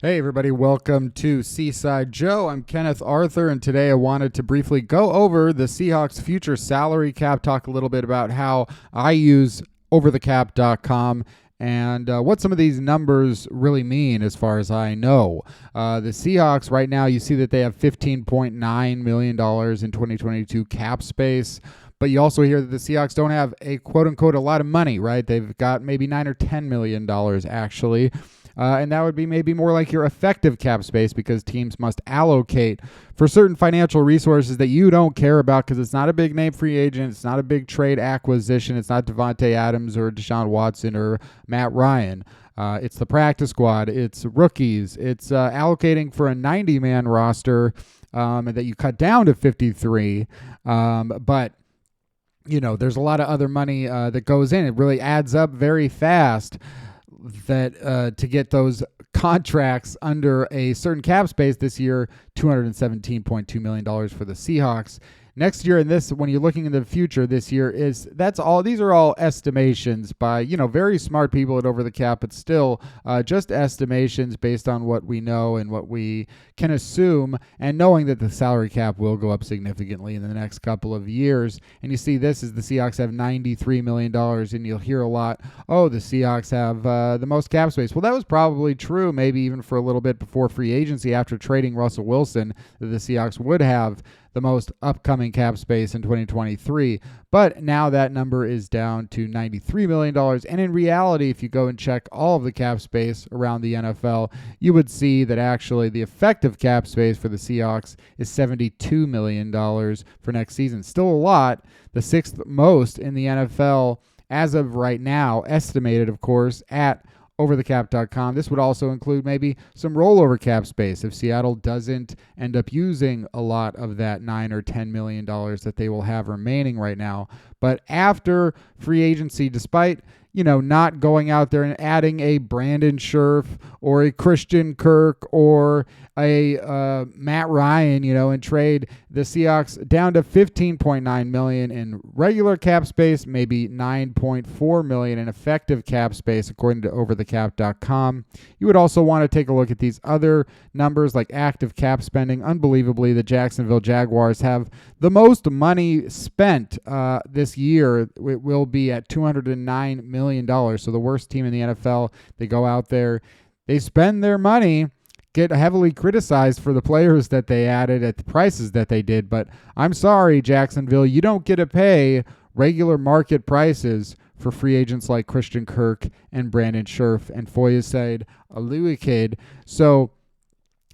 Hey everybody, welcome to Seaside Joe. I'm Kenneth Arthur, and today I wanted to briefly go over the Seahawks future salary cap, talk a little bit about how I use overthecap.com and what some of these numbers really mean as far as I know. The Seahawks right now, you see that they have $15.9 million in 2022 cap space. But you also hear that the Seahawks don't have a quote-unquote a lot of money, right? They've got maybe $9 or $10 million actually. And that would be maybe more like your effective cap space because teams must allocate for certain financial resources that you don't care about because it's not a big name free agent. It's not a big trade acquisition. It's not Devontae Adams or Deshaun Watson or Matt Ryan. It's the practice squad. It's rookies. It's allocating for a 90-man roster that you cut down to 53. But you know, there's a lot of other money that goes in. It really adds up very fast that to get those contracts under a certain cap space this year, $217.2 million for the Seahawks. Next year, and this, when you're looking in the future this year, these are all estimations by, very smart people at Over the Cap, but still just estimations based on what we know and what we can assume, and knowing that the salary cap will go up significantly in the next couple of years. And you see this is the Seahawks have $93 million, and you'll hear a lot, the Seahawks have the most cap space. Well, that was probably true, maybe even for a little bit before free agency after trading Russell Wilson, that the Seahawks would have the most upcoming cap space in 2023. But now that number is down to $93 million. And in reality, if you go and check all of the cap space around the NFL, you would see that actually the effective cap space for the Seahawks is $72 million for next season. Still a lot, the sixth most in the NFL as of right now, estimated, of course, at overthecap.com. This would also include maybe some rollover cap space if Seattle doesn't end up using a lot of that $9 or $10 million that they will have remaining right now. But after free agency, despite not going out there and adding a Brandon Scherf or a Christian Kirk or a Matt Ryan, in trade, the Seahawks down to $15.9 million in regular cap space, maybe $9.4 million in effective cap space, according to overthecap.com. You would also want to take a look at these other numbers like active cap spending. Unbelievably, the Jacksonville Jaguars have the most money spent this year. It will be at $209 million. So the worst team in the NFL. They go out there, they spend their money, get heavily criticized for the players that they added at the prices that they did. But I'm sorry, Jacksonville, you don't get to pay regular market prices for free agents like Christian Kirk and Brandon Scherf and Seaside Joe. So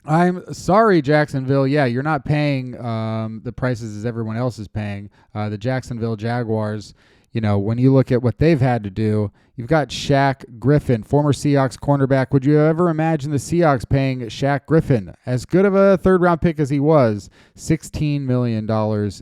I'm sorry, Jacksonville. Yeah, you're not paying the prices as everyone else is paying. The Jacksonville Jaguars, when you look at what they've had to do, you've got Shaq Griffin, former Seahawks cornerback. Would you ever imagine the Seahawks paying Shaq Griffin, as good of a third-round pick as he was, $16 million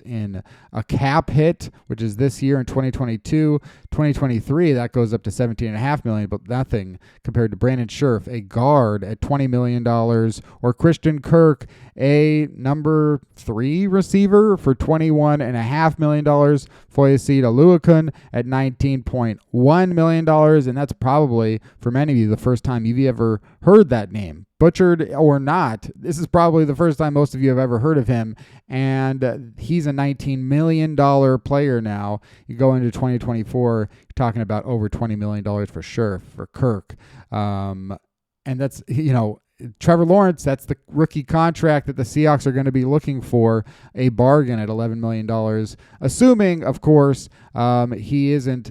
in a cap hit, which is this year in 2022. 2023, that goes up to $17.5 million, but nothing compared to Brandon Scherf, a guard at $20 million, or Christian Kirk, a number 3 receiver for $21.5 million. Foyeside Aluakun at $19.1 million, and that's probably, for many of you, the first time you've ever heard that name. Butchered or not, this is probably the first time most of you have ever heard of him, and he's a $19 million player now. You go into 2024, you're talking about over $20 million for sure for Kirk. And that's, Trevor Lawrence, that's the rookie contract that the Seahawks are going to be looking for, a bargain at $11 million, assuming, of course, he isn't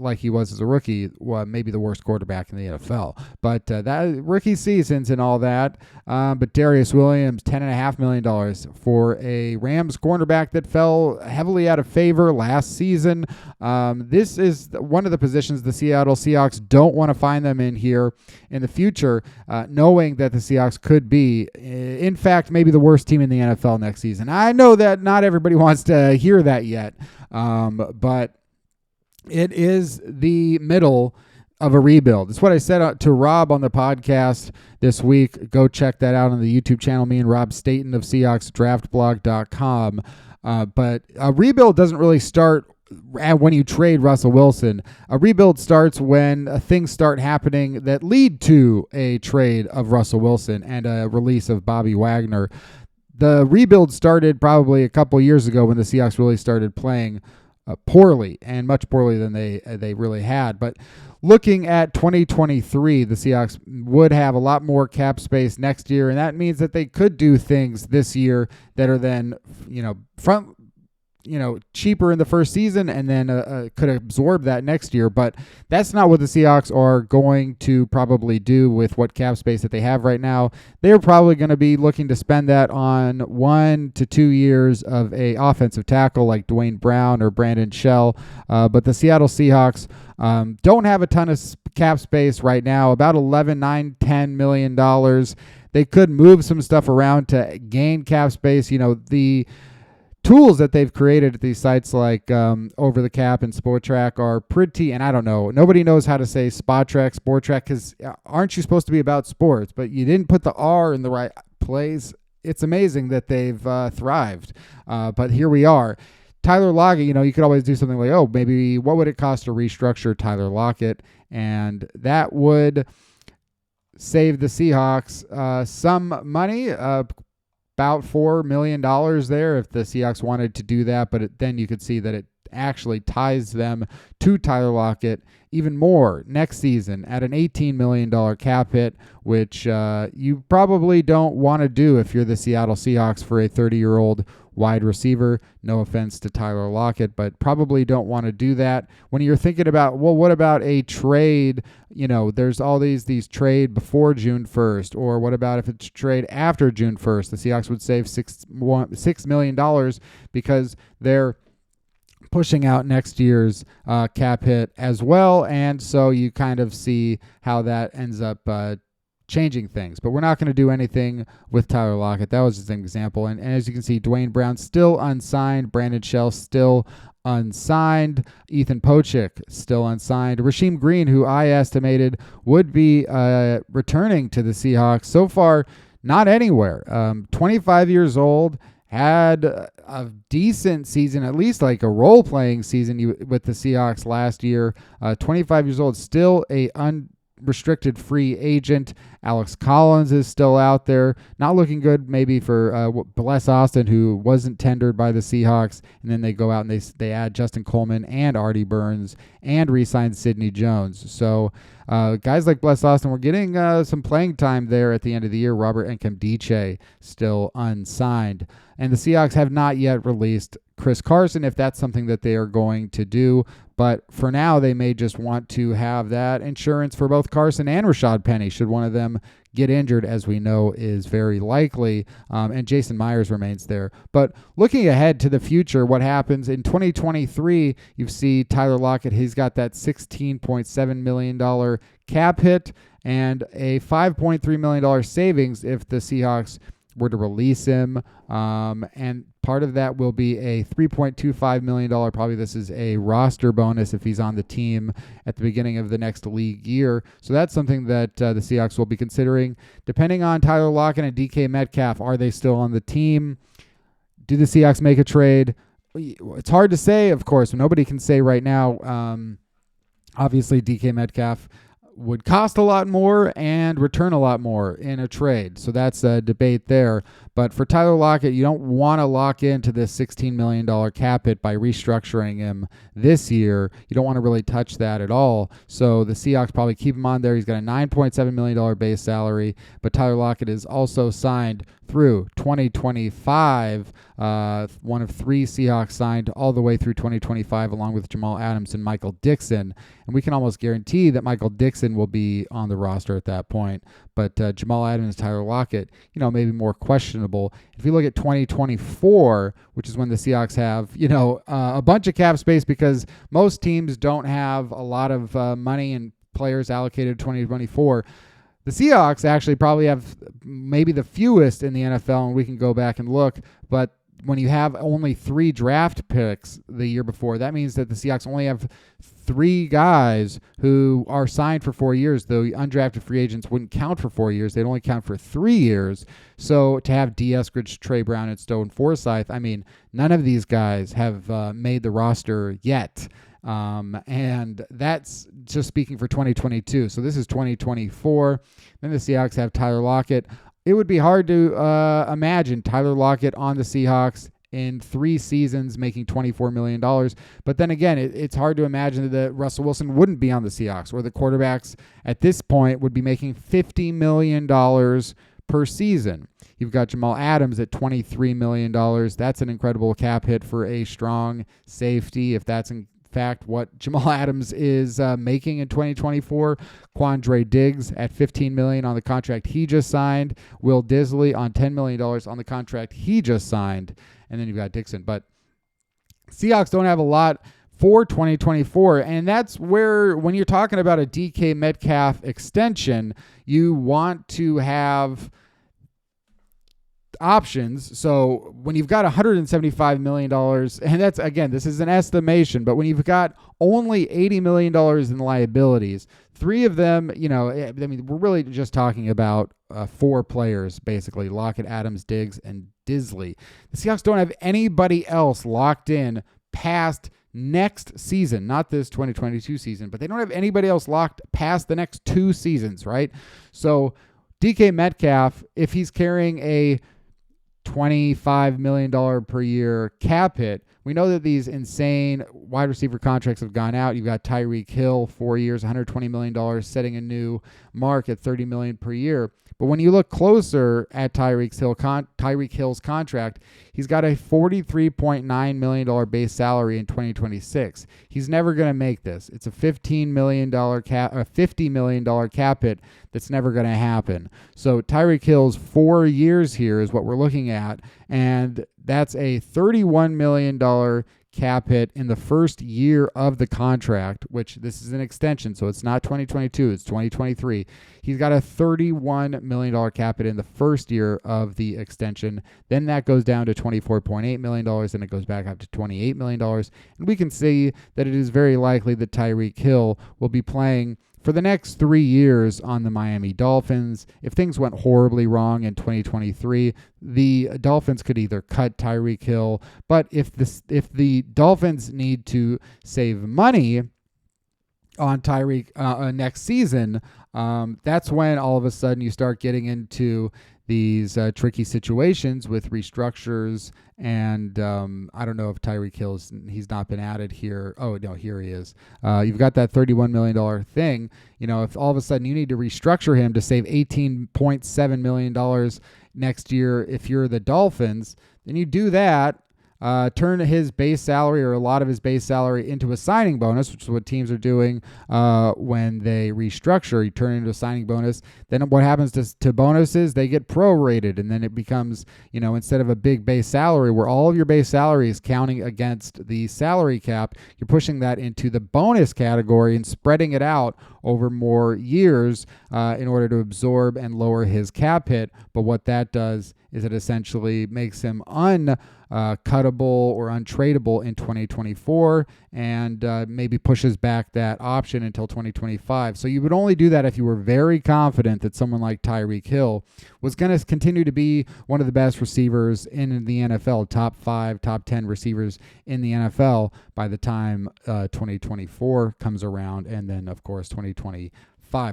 like he was as a rookie, maybe the worst quarterback in the NFL. But that rookie seasons and all that. But Darius Williams, $10.5 million for a Rams cornerback that fell heavily out of favor last season. This is one of the positions the Seattle Seahawks don't want to find them in here in the future, knowing that the Seahawks could be, in fact, maybe the worst team in the NFL next season. I know that not everybody wants to hear that yet, but it is the middle of a rebuild. It's what I said to Rob on the podcast this week. Go check that out on the YouTube channel, me and Rob Staten of SeahawksDraftBlog.com. But a rebuild doesn't really start and when you trade Russell Wilson. A rebuild starts when things start happening that lead to a trade of Russell Wilson and a release of Bobby Wagner. The rebuild started probably a couple years ago when the Seahawks really started playing poorly, and much poorly than they really had. But looking at 2023, the Seahawks would have a lot more cap space next year, and that means that they could do things this year that are then, cheaper in the first season, and then could absorb that next year. But that's not what the Seahawks are going to probably do with what cap space that they have right now. They're probably going to be looking to spend that on 1 to 2 years of a offensive tackle like Dwayne Brown or Brandon Shell. But the Seattle Seahawks don't have a ton of cap space right now, about $10 million. They could move some stuff around to gain cap space. The tools that they've created at these sites like Over the Cap and Sport Track are pretty, and I don't know, nobody knows how to say Spot Track, Sport Track, because aren't you supposed to be about sports? But you didn't put the R in the right place. It's amazing that they've thrived, but here we are. Tyler Lockett, you could always do something like, maybe what would it cost to restructure Tyler Lockett? And that would save the Seahawks some money, about $4 million there if the Seahawks wanted to do that, but then you could see that it actually ties them to Tyler Lockett even more next season at an $18 million cap hit, which you probably don't want to do if you're the Seattle Seahawks for a 30-year-old wide receiver. No offense to Tyler Lockett, but probably don't want to do that. When you're thinking about, what about a trade? There's all these trade before June 1st, or what about if it's trade after June 1st? The Seahawks would save $6 million because they're pushing out next year's cap hit as well. And so you kind of see how that ends up changing things. But we're not going to do anything with Tyler Lockett. That was just an example. And as you can see, Dwayne Brown still unsigned. Brandon Shell still unsigned. Ethan Pochik still unsigned. Rasheem Green, who I estimated would be returning to the Seahawks, so far not anywhere. 25 years old, had a decent season, at least like a role-playing season with the Seahawks last year. 25 years old, still a unrestricted free agent. Alex Collins is still out there. Not looking good maybe for Bless Austin, who wasn't tendered by the Seahawks. And then they go out and they add Justin Coleman and Artie Burns and re-sign Sidney Jones. So guys like Bless Austin, we're getting some playing time there at the end of the year. Robert Nkemdiche still unsigned. And the Seahawks have not yet released Chris Carson, if that's something that they are going to do. But for now, they may just want to have that insurance for both Carson and Rashad Penny, should one of them get injured, as we know is very likely. And Jason Myers remains there. But looking ahead to the future, what happens in 2023, you see Tyler Lockett, he's got that $16.7 million cap hit and a $5.3 million savings if the Seahawks were to release him. And part of that will be a $3.25 million, probably this is a roster bonus if he's on the team at the beginning of the next league year. So that's something that the Seahawks will be considering. Depending on Tyler Lockett and DK Metcalf, are they still on the team? Do the Seahawks make a trade? It's hard to say, of course. Nobody can say right now. Obviously, DK Metcalf would cost a lot more and return a lot more in a trade. So that's a debate there. But for Tyler Lockett, you don't want to lock into this $16 million cap hit by restructuring him this year. You don't want to really touch that at all. So the Seahawks probably keep him on there. He's got a $9.7 million base salary, but Tyler Lockett is also signed through 2025. One of three Seahawks signed all the way through 2025, along with Jamal Adams and Michael Dixon. And we can almost guarantee that Michael Dixon will be on the roster at that point. But Jamal Adams, Tyler Lockett, maybe more questionable. If you look at 2024, which is when the Seahawks have, a bunch of cap space because most teams don't have a lot of money and players allocated to 2024. The Seahawks actually probably have maybe the fewest in the NFL, and we can go back and look, but when you have only 3 draft picks the year before, that means that the Seahawks only have 3 guys who are signed for 4 years. Though undrafted free agents wouldn't count for 4 years. They'd only count for 3 years. So to have D. Eskridge, Trey Brown, and Stone Forsythe, I mean, none of these guys have made the roster yet. And that's just speaking for 2022. So this is 2024. Then the Seahawks have Tyler Lockett. It would be hard to imagine Tyler Lockett on the Seahawks in 3 seasons making $24 million. But then again, it's hard to imagine that Russell Wilson wouldn't be on the Seahawks, or the quarterbacks at this point would be making $50 million per season. You've got Jamal Adams at $23 million. That's an incredible cap hit for a strong safety, if that's in fact what Jamal Adams is making in 2024. Quandre Diggs at $15 million on the contract he just signed. Will Disley on $10 million on the contract he just signed. And then you've got Dixon. But Seahawks don't have a lot for 2024, and that's where, when you're talking about a DK Metcalf extension, you want to have options. So when you've got $175 million, and that's, again, this is an estimation, but when you've got only $80 million in liabilities, 3 of them, I mean, we're really just talking about 4 players, basically: Lockett, Adams, Diggs, and Disley. The Seahawks don't have anybody else locked in past next season, not this 2022 season, but they don't have anybody else locked past the next 2 seasons, right? So DK Metcalf, if he's carrying a $25 million per year cap hit, we know that these insane wide receiver contracts have gone out. You've got Tyreek Hill, 4 years, $120 million, setting a new mark at $30 million per year. But when you look closer at Tyreek Hill's contract, he's got a $43.9 million base salary in 2026. He's never going to make this. It's a $50 million cap hit that's never going to happen. So Tyreek Hill's 4 years here is what we're looking at, and that's a $31 million cap hit in the first year of the contract, which this is an extension, so it's not 2022, it's 2023. He's got a $31 million cap hit in the first year of the extension. Then that goes down to $24.8 million, and it goes back up to $28 million. And we can see that it is very likely that Tyreek Hill will be playing for the next 3 years on the Miami Dolphins. If things went horribly wrong in 2023, the Dolphins could either cut Tyreek Hill, but if the Dolphins need to save money on Tyreek next season, that's when all of a sudden you start getting into these tricky situations with restructures. And I don't know if Tyreek Hill he's not been added here. Oh, no, here he is. You've got that $31 million thing. If all of a sudden you need to restructure him to save $18.7 million next year, if you're the Dolphins, then you do that. Turn his base salary, or a lot of his base salary, into a signing bonus, which is what teams are doing when they restructure. You turn it into a signing bonus. Then what happens to bonuses? They get prorated, and then it becomes, instead of a big base salary where all of your base salary is counting against the salary cap, you're pushing that into the bonus category and spreading it out over more years in order to absorb and lower his cap hit. But what that does is it essentially makes him uncuttable or untradeable in 2024, and maybe pushes back that option until 2025. So you would only do that if you were very confident that someone like Tyreek Hill was going to continue to be one of the best receivers in the NFL, top 5, top 10 receivers in the NFL by the time 2024 comes around, and then, of course, 2025.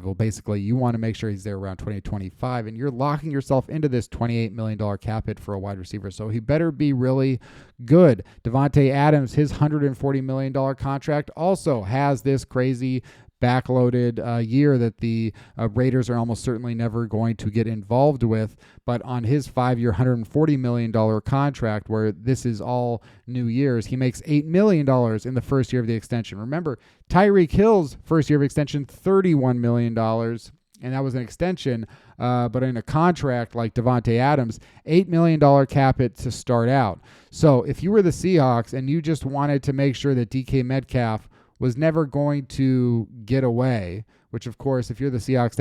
Well, basically, you want to make sure he's there around 2025, and you're locking yourself into this $28 million cap hit for a wide receiver. So he better be really good. Devontae Adams, his $140 million contract, also has this crazy backloaded year that the Raiders are almost certainly never going to get involved with. But on his 5-year, $140 million contract, where this is all new years, he makes $8 million in the first year of the extension. Remember, Tyreek Hill's first year of extension, $31 million. And that was an extension, but in a contract like Devontae Adams, $8 million cap hit to start out. So if you were the Seahawks and you just wanted to make sure that DK Metcalf was never going to get away, which, of course, if you're the Seahawks,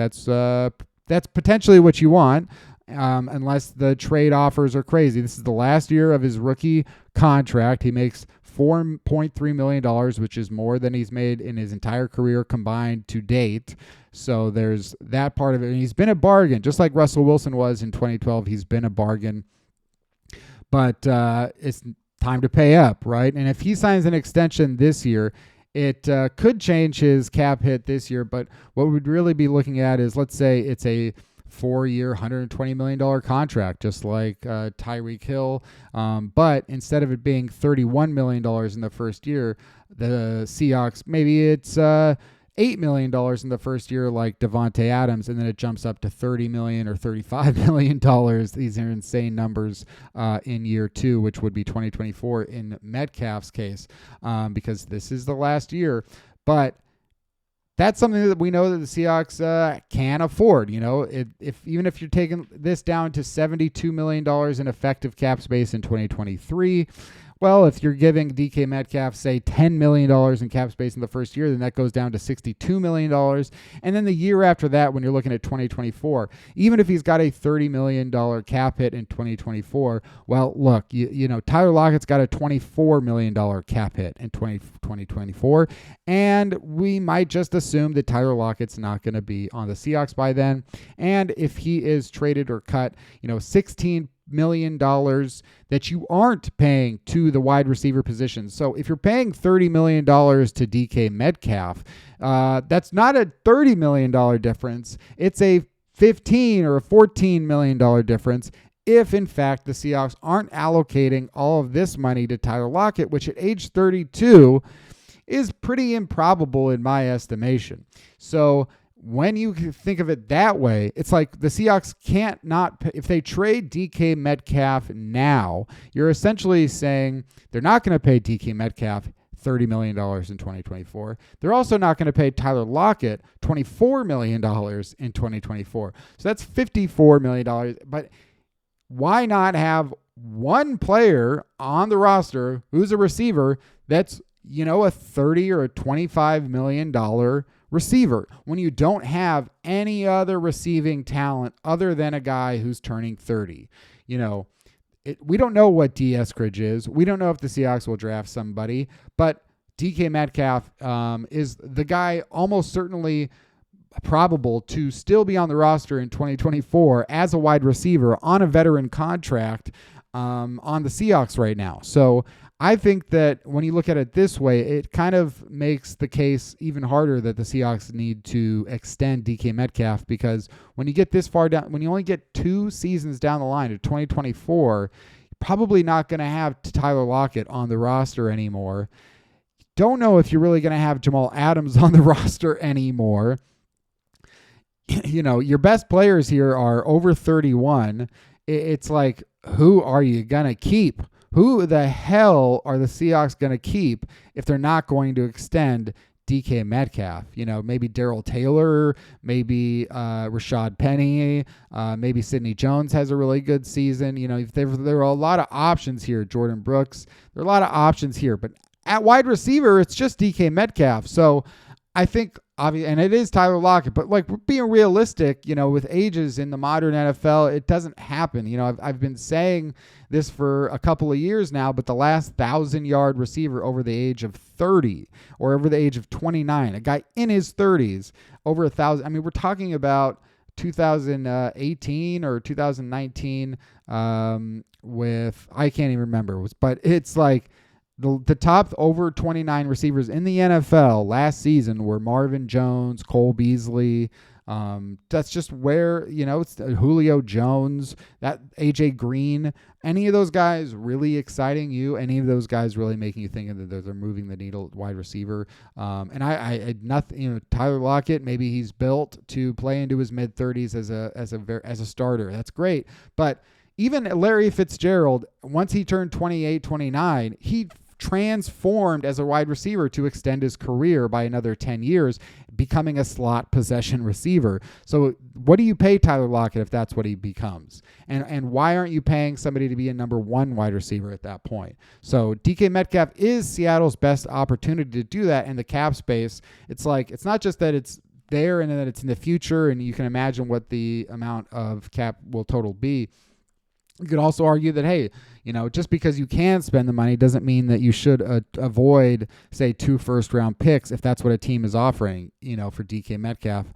that's potentially what you want. unless the trade offers are crazy. This is the last year of his rookie contract. He makes $4.3 million, which is more than he's made in his entire career combined to date. So there's that part of it. And he's been a bargain, just like Russell Wilson was in 2012. He's been a bargain. But it's time to pay up, right? And if he signs an extension this year, it could change his cap hit this year. But what we'd really be looking at is, let's say it's a 4-year, $120 million contract, just like Tyreek Hill. But instead of it being $31 million in the first year, the Seahawks, maybe it's $8 million in the first year, like Devontae Adams, and then it jumps up to $30 million or $35 million. These are insane numbers in year 2, which would be 2024 in Metcalf's case, because this is the last year. But that's something that we know that the Seahawks can afford. Even if you're taking this down to $72 million in effective cap space in 2023, well, if you're giving DK Metcalf, say, $10 million in cap space in the first year, then that goes down to $62 million. And then the year after that, when you're looking at 2024, even if he's got a $30 million cap hit in 2024, well, look, Tyler Lockett's got a $24 million cap hit in 2024, and we might just assume that Tyler Lockett's not going to be on the Seahawks by then. And if he is traded or cut, $16 million that you aren't paying to the wide receiver position. So if you're paying $30 million to DK Metcalf, that's not a $30 million difference. It's a $15 or a $14 million difference if, in fact, the Seahawks aren't allocating all of this money to Tyler Lockett, which at age 32 is pretty improbable in my estimation. So when you think of it that way, it's like the Seahawks can't not pay. If they trade DK Metcalf now, you're essentially saying they're not going to pay DK Metcalf $30 million in 2024. They're also not going to pay Tyler Lockett $24 million in 2024. So that's $54 million. But why not have one player on the roster who's a receiver that's, a $30 or a $25 million receiver when you don't have any other receiving talent other than a guy who's turning 30? We don't know what D. Eskridge is. We don't know if the Seahawks will draft somebody, but DK Metcalf is the guy almost certainly probable to still be on the roster in 2024 as a wide receiver on a veteran contract on the Seahawks right now. So I think that when you look at it this way, it kind of makes the case even harder that the Seahawks need to extend DK Metcalf, because when you get this far down, when you only get 2 seasons down the line to 2024, you're probably not going to have Tyler Lockett on the roster anymore. Don't know if you're really going to have Jamal Adams on the roster anymore. Your best players here are over 31. It's like, who are you going to keep? Who the hell are the Seahawks going to keep if they're not going to extend DK Metcalf? Maybe Darrell Taylor, maybe Rashad Penny, maybe Sidney Jones has a really good season. There are a lot of options here. Jordan Brooks, there are a lot of options here. But at wide receiver, it's just DK Metcalf. So I think, and it is Tyler Lockett, but like, we're being realistic, with ages in the modern NFL, it doesn't happen. I've been saying this for a couple of years now, but the last 1,000-yard receiver over the age of 30 or over the age of 29, a guy in his 30s, over 1,000. I mean, we're talking about 2018 or 2019 with, I can't even remember, but it's like, the top over 29 receivers in the NFL last season were Marvin Jones, Cole Beasley. That's just where, it's Julio Jones, that AJ Green. Any of those guys really exciting you? Any of those guys really making you think that they're moving the needle wide receiver? And I nothing. Tyler Lockett, maybe he's built to play into his mid 30s as a starter. That's great, but even Larry Fitzgerald, once he turned 28, 29, he transformed as a wide receiver to extend his career by another 10 years, becoming a slot possession receiver. So what do you pay Tyler Lockett if that's what he becomes? And why aren't you paying somebody to be a number 1 wide receiver at that point? So DK Metcalf is Seattle's best opportunity to do that, and the cap space, it's like, it's not just that it's there and that it's in the future, and you can imagine what the amount of cap will total be. You could also argue that, hey, just because you can spend the money doesn't mean that you should avoid, say, 2 first-round picks if that's what a team is offering, for DK Metcalf.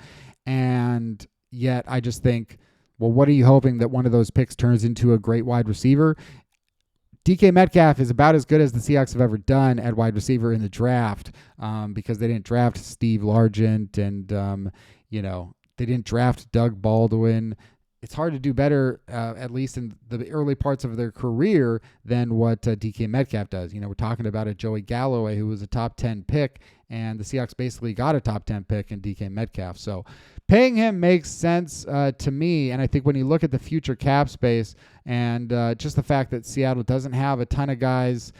And yet I just think, well, what are you hoping that one of those picks turns into a great wide receiver? DK Metcalf is about as good as the Seahawks have ever done at wide receiver in the draft, because they didn't draft Steve Largent and, they didn't draft Doug Baldwin. It's hard to do better, at least in the early parts of their career, than what DK Metcalf does. We're talking about a Joey Galloway who was a top 10 pick, and the Seahawks basically got a top 10 pick in DK Metcalf. So paying him makes sense to me, and I think when you look at the future cap space and just the fact that Seattle doesn't have a ton of guys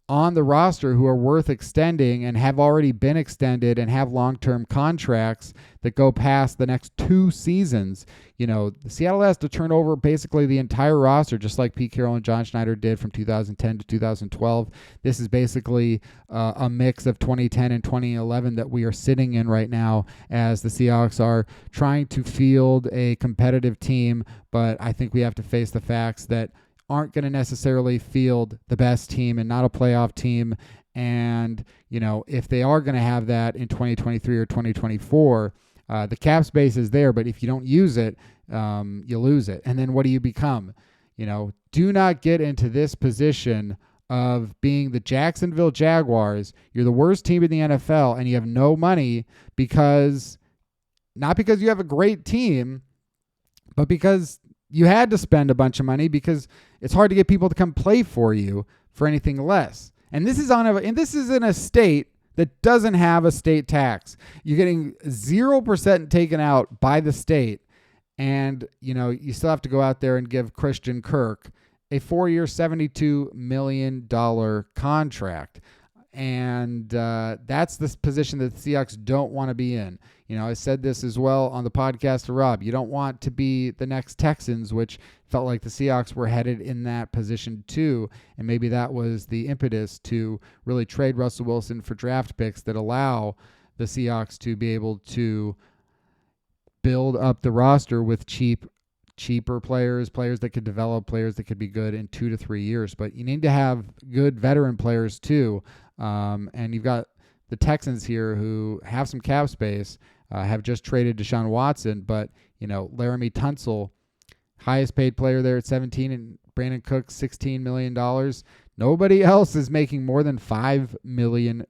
on the roster who are worth extending and have already been extended and have long-term contracts that go past the next 2 seasons. Seattle has to turn over basically the entire roster, just like Pete Carroll and John Schneider did from 2010 to 2012. This is basically a mix of 2010 and 2011 that we are sitting in right now as the Seahawks are trying to field a competitive team, but I think we have to face the facts that aren't going to necessarily field the best team and not a playoff team. And, if they are going to have that in 2023 or 2024, the cap space is there, but if you don't use it, you lose it. And then what do you become? Do not get into this position of being the Jacksonville Jaguars. You're the worst team in the NFL and you have no money not because you have a great team, but because you had to spend a bunch of money because it's hard to get people to come play for you for anything less. And this is in a state that doesn't have a state tax. You're getting 0% taken out by the state, and you still have to go out there and give Christian Kirk a 4-year, $72 million contract. And that's the position that the Seahawks don't want to be in. I said this as well on the podcast to Rob. You don't want to be the next Texans, which felt like the Seahawks were headed in that position too. And maybe that was the impetus to really trade Russell Wilson for draft picks that allow the Seahawks to be able to build up the roster with cheaper players that could develop, players that could be good in 2 to 3 years. But you need to have good veteran players too. And you've got the Texans here who have some cap space, have just traded Deshaun Watson, but Laramie Tunsil, highest paid player there at 17, and Brandon Cooks, $16 million. Nobody else is making more than $5 million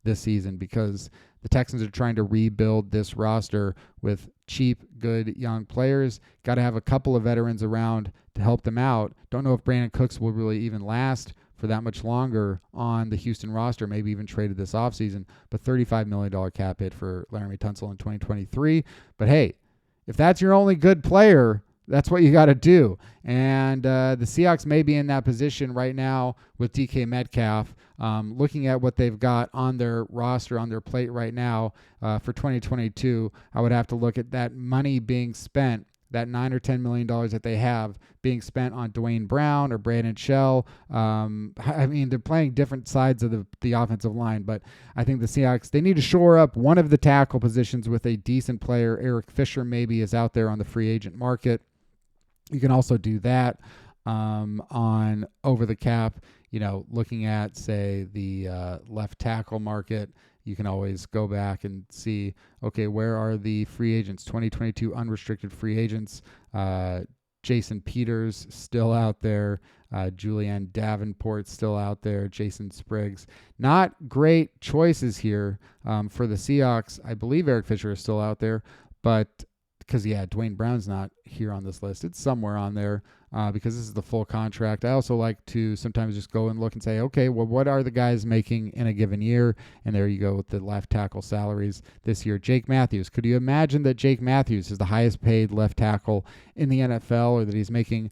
this season because the Texans are trying to rebuild this roster with cheap, good young players. Got to have a couple of veterans around to help them out. Don't know if Brandon Cooks will really even last for that much longer on the Houston roster, maybe even traded this offseason, but $35 million cap hit for Laramie Tunsil in 2023. But hey, if that's your only good player, that's what you got to do. And the Seahawks may be in that position right now with DK Metcalf. Looking at what they've got on their roster, on their plate right now for 2022, I would have to look at that money being spent, that $9 or $10 million that they have being spent on Dwayne Brown or Brandon Shell. They're playing different sides of the offensive line, but I think the Seahawks, they need to shore up one of the tackle positions with a decent player. Eric Fisher maybe is out there on the free agent market. You can also do that on over the cap, looking at, say, the left tackle market. You can always go back and see, okay, where are the free agents? 2022 unrestricted free agents. Jason Peters still out there. Julian Davenport still out there. Jason Spriggs. Not great choices here for the Seahawks. I believe Eric Fisher is still out there, but because, Dwayne Brown's not here on this list. It's somewhere on there because this is the full contract. I also like to sometimes just go and look and say, okay, well, what are the guys making in a given year? And there you go with the left tackle salaries this year. Jake Matthews. Could you imagine that Jake Matthews is the highest paid left tackle in the NFL, or that he's making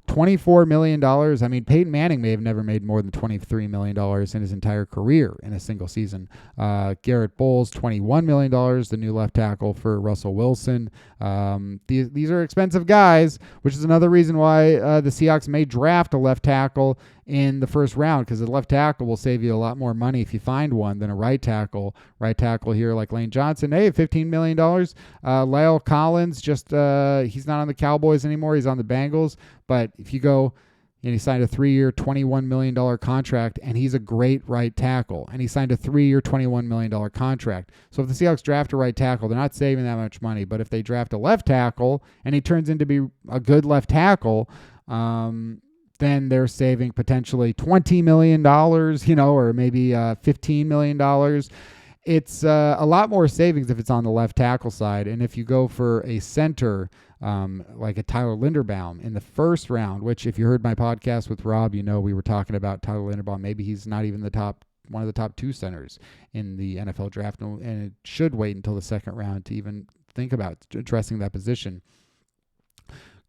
$24 million? I mean, Peyton Manning may have never made more than $23 million in his entire career in a single season. Garrett Bowles, $21 million, the new left tackle for Russell Wilson. These are expensive guys, which is another reason why the Seahawks may draft a left tackle in the first round, because the left tackle will save you a lot more money if you find one than a right tackle. Right tackle here like Lane Johnson, hey, $15 million. Lyle Collins, just he's not on the Cowboys anymore. He's on the Bengals. But if you go, and he signed a 3-year, $21 million contract, and he's a great right tackle. And he signed a 3-year, $21 million contract. So if the Seahawks draft a right tackle, they're not saving that much money. But if they draft a left tackle and he turns into be a good left tackle, then they're saving potentially $20 million, or maybe $15 million. It's a lot more savings if it's on the left tackle side. And if you go for a center, like a Tyler Linderbaum in the first round, which if you heard my podcast with Rob, we were talking about Tyler Linderbaum. Maybe he's not even one of the top 2 centers in the NFL draft, and it should wait until the second round to even think about addressing that position.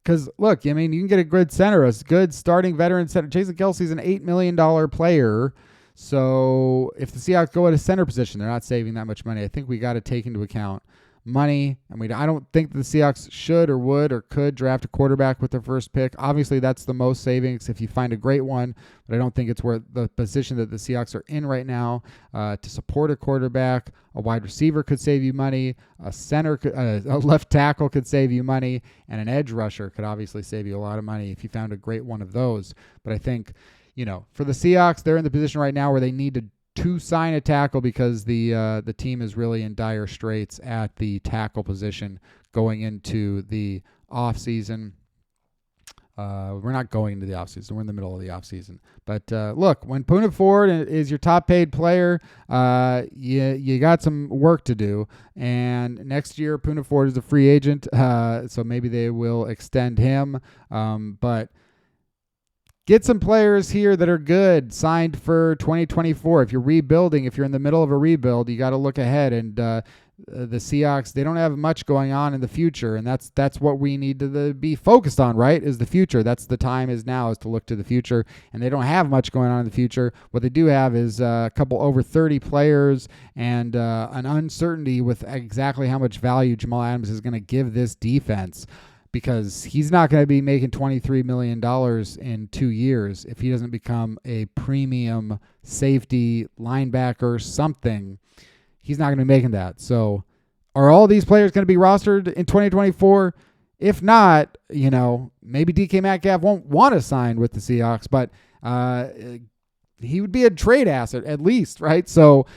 Because, look, you can get a good center, a good starting veteran center. Jason Kelce's an $8 million player. So if the Seahawks go at a center position, they're not saving that much money. I think we got to take into account money. I don't think the Seahawks should or would or could draft a quarterback with their first pick. Obviously, that's the most savings if you find a great one, but I don't think it's where the position that the Seahawks are in right now to support a quarterback. A wide receiver could save you money. A center, a left tackle could save you money, and an edge rusher could obviously save you a lot of money if you found a great one of those. But I think, for the Seahawks, they're in the position right now where they need to sign a tackle because the team is really in dire straits at the tackle position going into the offseason. We're not going into the offseason. We're in the middle of the offseason. But look, when Poona Ford is your top paid player, you got some work to do. And next year, Poona Ford is a free agent, so maybe they will extend him. But get some players here that are good, signed for 2024. If you're rebuilding, if you're in the middle of a rebuild, you got to look ahead. And the Seahawks, they don't have much going on in the future, and that's what we need to be focused on, right, is the future. That's the time is now, is to look to the future, and they don't have much going on in the future. What they do have is a couple over 30 players and an uncertainty with exactly how much value Jamal Adams is going to give this defense, because he's not going to be making $23 million in 2 years if he doesn't become a premium safety, linebacker, something. He's not going to be making that. So are all these players going to be rostered in 2024? If not, maybe DK Metcalf won't want to sign with the Seahawks, but he would be a trade asset at least, right? So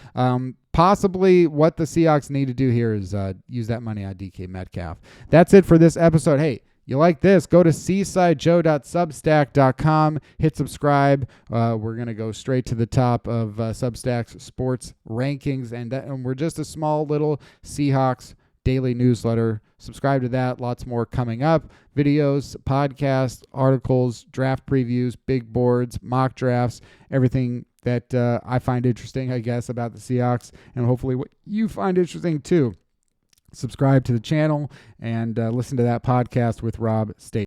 possibly what the Seahawks need to do here is use that money on DK Metcalf. That's it for this episode. Hey, you like this? Go to seasidejoe.substack.com, hit subscribe. We're going to go straight to the top of Substack's sports rankings, and we're just a small little Seahawks daily newsletter. Subscribe to that. Lots more coming up. Videos, podcasts, articles, draft previews, big boards, mock drafts, everything that I find interesting, I guess, about the Seahawks, and hopefully what you find interesting too. Subscribe to the channel and listen to that podcast with Rob State.